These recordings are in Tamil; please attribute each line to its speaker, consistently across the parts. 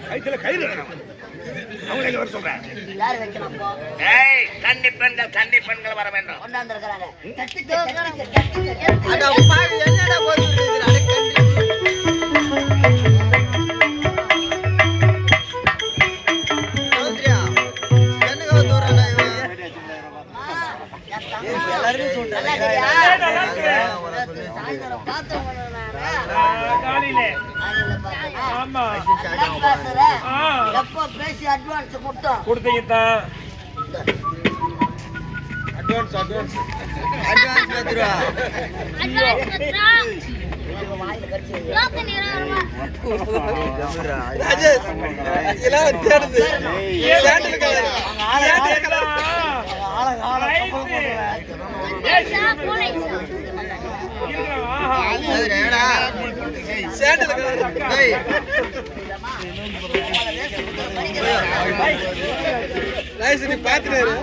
Speaker 1: கைத்துல கயிறு அவங்க எங்க வர சொல்றேன்
Speaker 2: யார் வைக்கணும் போ
Speaker 1: ஏய் கன்னி பெண்கள் வர வேண்டும்
Speaker 2: கொண்டாந்து இருக்காங்க
Speaker 3: அட பாவி என்னடா போயிட்டு அட கண்ணி எல்லாரும் சொல்றாங்க
Speaker 2: எப்போ பேசி அட்வான்ஸ்
Speaker 1: கொடுத்தீங்க
Speaker 3: அட்வான்ஸ் பத்துருவா பாத்துட்டு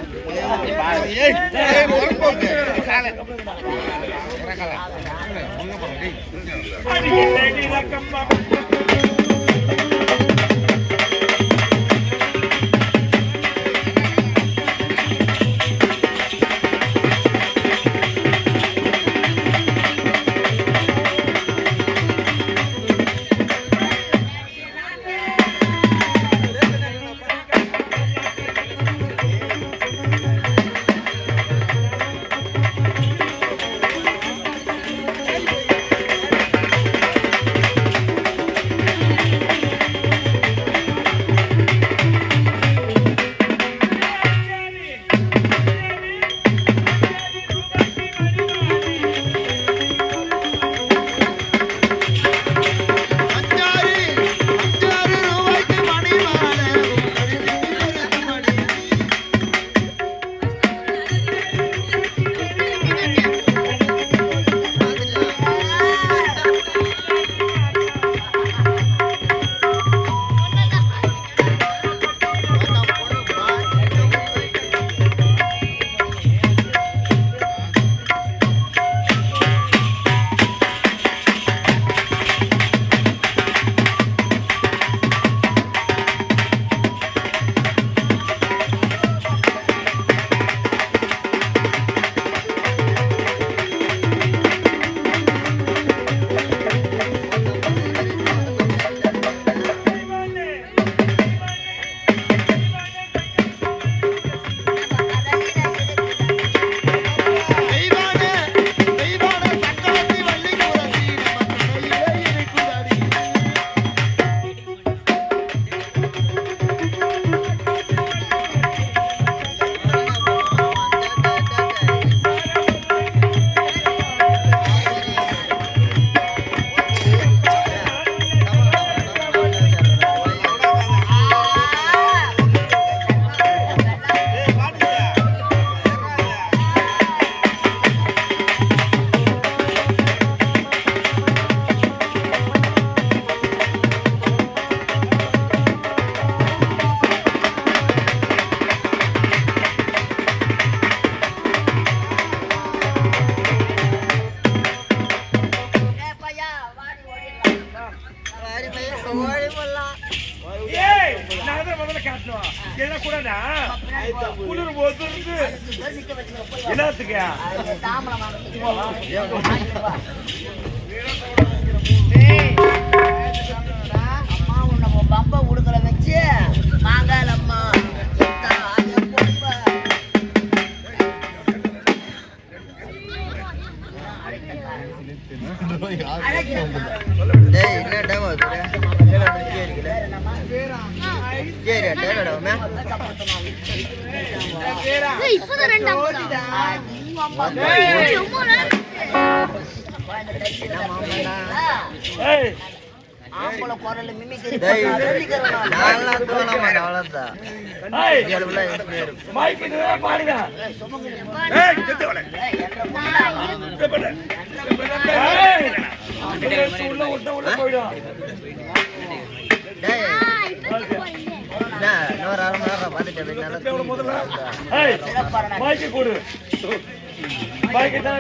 Speaker 1: என்னத்துக்கு
Speaker 2: அம்மா உன்னை பம்ப உடுக்கல வச்சு மாங்கால அம்மா ஆம்பளை குரல் மிமிக்ரி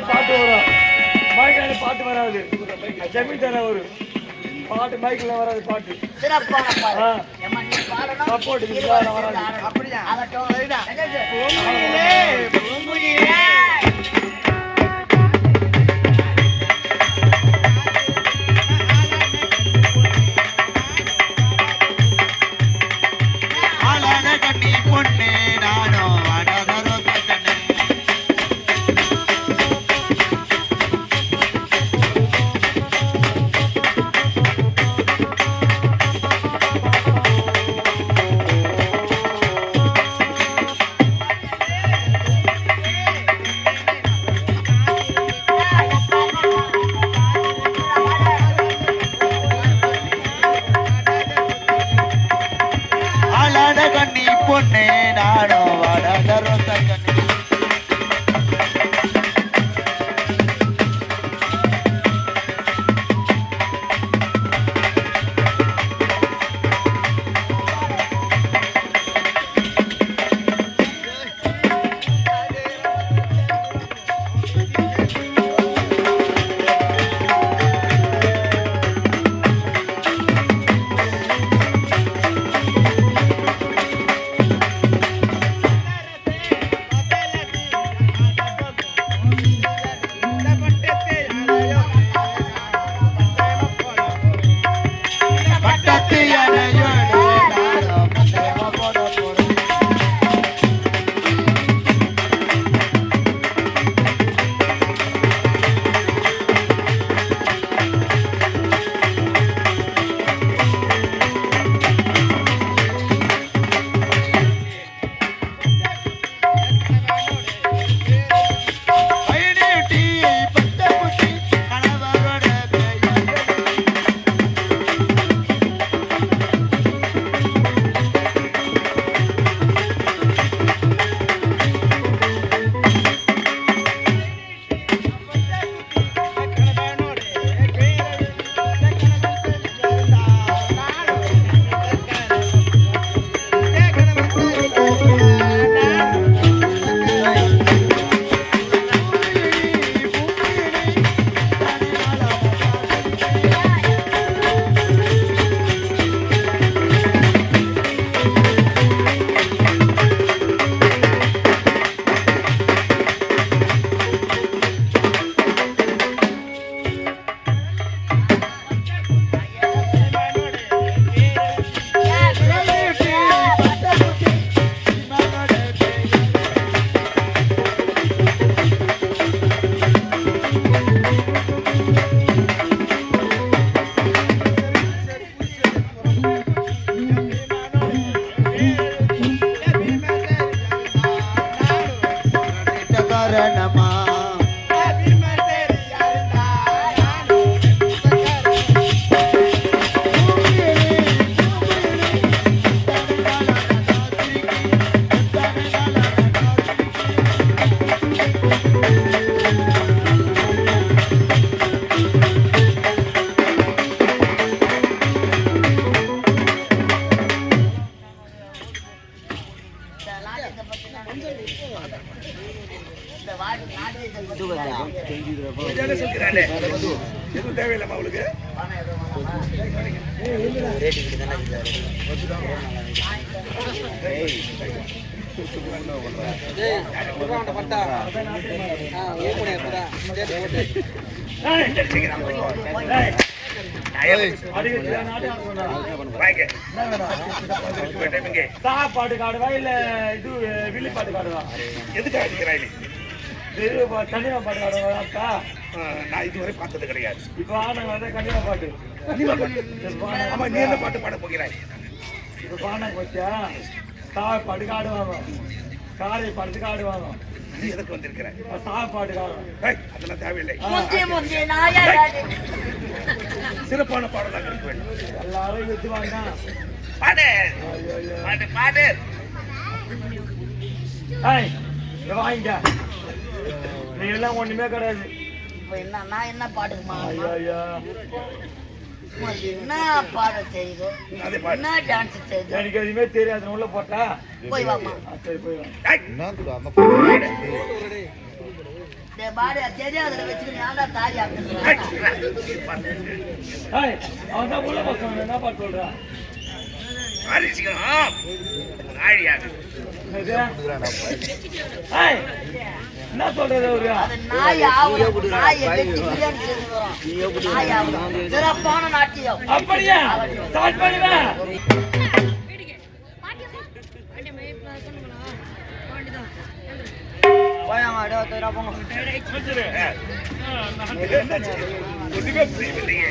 Speaker 1: பாட்டு வரும் பாட்டு வராது ஜமீன்தார ஒரு பாட்டு மைக்கில் வராது பாட்டு
Speaker 2: சிறப்பான அம்மா, நீ பாடணும்.
Speaker 1: சப்போர்ட்
Speaker 2: இருவர்
Speaker 1: இதுதான்
Speaker 2: சேர்ந்து
Speaker 1: வராது.
Speaker 2: ஆடணும்.
Speaker 3: அப்படியா?
Speaker 2: ஆகட்டும்.
Speaker 3: சரிதான்.
Speaker 2: கணேஷ், பூங்குயிலே.
Speaker 3: ஆளான கண்ணி பொண்ணு நானும் வாடாத ரோசா கண்ணு. ஆளான கண்ணி பொண்ணு நானும் வாடாத ரோசா கண்ணு. பட்டத்து யானையோடு நானும் பந்தயமா போட போறேன். பயணியுட்டி பட்ட புட்டி கணவரோட கையால் காரணமா
Speaker 2: இந்த நாடகத்தை பத்தி நான் இந்த நாடகத்தை பத்தி
Speaker 1: இதானே சொல்கிறானே. எதுவும் தேவையில்லைம்மா அவளுக்கு.
Speaker 2: பணம் எதுவும் வேணாமா?
Speaker 1: ஏய், சீக்கிரம் ஏய், அடிக்கடி நாடகம் சொன்னா.
Speaker 4: வாங்க
Speaker 1: என்ன வேணும்?
Speaker 4: போயிட்டேன் இங்கே.
Speaker 1: சாப்பாடு காடுவா இல்ல இது வில்லிப்பாட்டு காடுவா?
Speaker 4: எதுக்கு அடிக்கிறாய் நீ?
Speaker 1: கன்னிமா பாட்டு காடுவா அக்கா?
Speaker 4: நான் இதுவரை பார்த்தது கிடையாது.
Speaker 1: இப்போ ஆனங்க வந்து கன்னிமா பாட்டு.
Speaker 4: கண்டிப்பா பாட்டு. ஆமா, நீ என்ன பாட்டு பாட போகிறாய்?
Speaker 1: இப்போ பானாங்க வச்சா சாப்பாடு காடுவாங்க, காரை படுத்து காடுவாங்க,
Speaker 4: நீ எதுக்கு வந்திருக்கிறாய்?
Speaker 1: சாப்பாடு காடுவாங்க.
Speaker 4: ஏய், அதெல்லாம் தேவையில்லை.
Speaker 2: முந்தி நாயாடி
Speaker 4: சிறப்பான பாடலாக இருக்க வேண்டும்.
Speaker 1: எல்லாரும் வித்துவாங்க.
Speaker 4: பாடு பாடு பாடு.
Speaker 1: ஏய், இதை வாங்கிக்க. நீ எல்லாம் ஒண்ணுமே கிடையாது.
Speaker 2: இப்ப என்ன நான் என்ன பாட்டுக்குமா
Speaker 1: ஐயா ஐயா,
Speaker 2: என்ன பாட தெரியுது,
Speaker 4: அதே பாடு.
Speaker 2: என்ன டான்ஸ் தெரியுது,
Speaker 1: எனக்கு எதுவுமே தெரியாது. உள்ள போட்டா
Speaker 2: போய் வாமா.
Speaker 1: சரி போய் வா.
Speaker 4: ஏய்,
Speaker 2: இந்த பாடு தெரியாதுல வச்சுக்கிட்டு நான் தான் தாலி
Speaker 4: ஏய்,
Speaker 2: ஆக்குறேன்.
Speaker 4: பாடு.
Speaker 1: ஏய், அவன் தான் உள்ள பக்கம் என்ன பாட்டு சொல்றான்?
Speaker 4: பாடு. குணாதிசயம் ஆழியாது.
Speaker 1: என்னது? ஏய், என்ன சொல்றது அவரு?
Speaker 2: அது நாய் ஆவணும். நாயை வெட்டி பிரியாணி செஞ்சு வரும். நாய் ஆவணும். சிறப்பான நாட்டியம்.
Speaker 1: அப்படியா? ஸ்டார்ட் பண்ணுவேன்.
Speaker 2: போயாமா, போங்க.
Speaker 4: ஒன்றுமே புரியவில்லையே.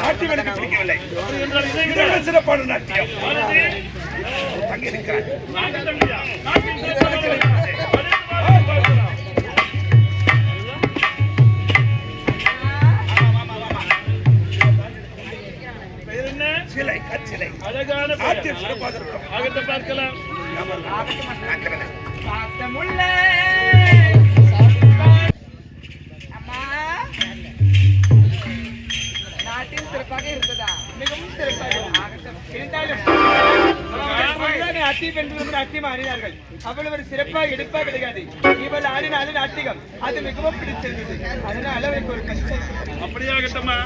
Speaker 4: நாட்டியம் எனக்கு பிடிக்கவில்லை. இதை சிறப்பான நாட்டியம் அங்கே இருக்கிறார். சிலை கற்சிலை நாட்டியம் சிறப்பாக இருக்கும்.
Speaker 1: பார்க்கலாம்.
Speaker 4: பார்க்கிறேன்.
Speaker 5: அம்மா, நாட்டில் சிறப்பாக இருந்ததா? மிகவும் சிறப்பாக இருந்தாலும் அத்தி பெண்கள் அத்தி மாறினார்கள். அவ்வளவு ஒரு சிறப்பாக எடுப்பா கிடையாது. இவள் ஆடினாலும் நாட்டிகம் அது மிகவும் பிடிச்சிருந்தது. அதனால அவருக்கு ஒரு பரிசு.
Speaker 1: அப்படியாகட்டமா?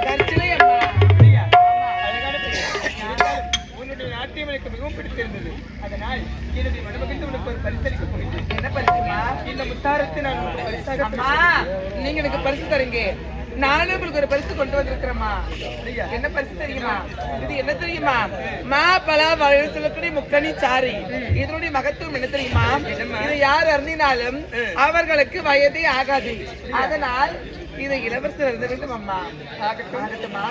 Speaker 5: தற்செயலே அம்மா. அப்படியா? ஆமா, அழகான பெண். இருந்தாலும் உன்னுடைய நாட்டியம் எனக்கு மிகவும் பிடித்திருந்தது. அதனால் என்னுடைய மனமகிழ்ந்து உனக்கு ஒரு பரிசளிக்க போகிறேன். என்ன பரிசுமா? இந்த முத்தாரத்தை நான் உங்களுக்கு பரிசாக அம்மா, நீங்க எனக்கு பரிசு தரீங்க. நானும் உங்களுக்கு ஒரு பரிசு கொண்டு வந்திருக்கிறேம்மா. என்ன பரிசு தெரியுமா? இது என்ன தெரியுமா? மா பலா சொல்லக்கூடிய முக்கணி சாரி. இதனுடைய மகத்துவம் என்ன தெரியுமா? இது யார் அறிந்தினாலும் அவர்களுக்கு வயதே ஆகாது. அதனால் இதை இளவரசர் அறிந்த வேண்டும் அம்மா. ஆகட்டுமா?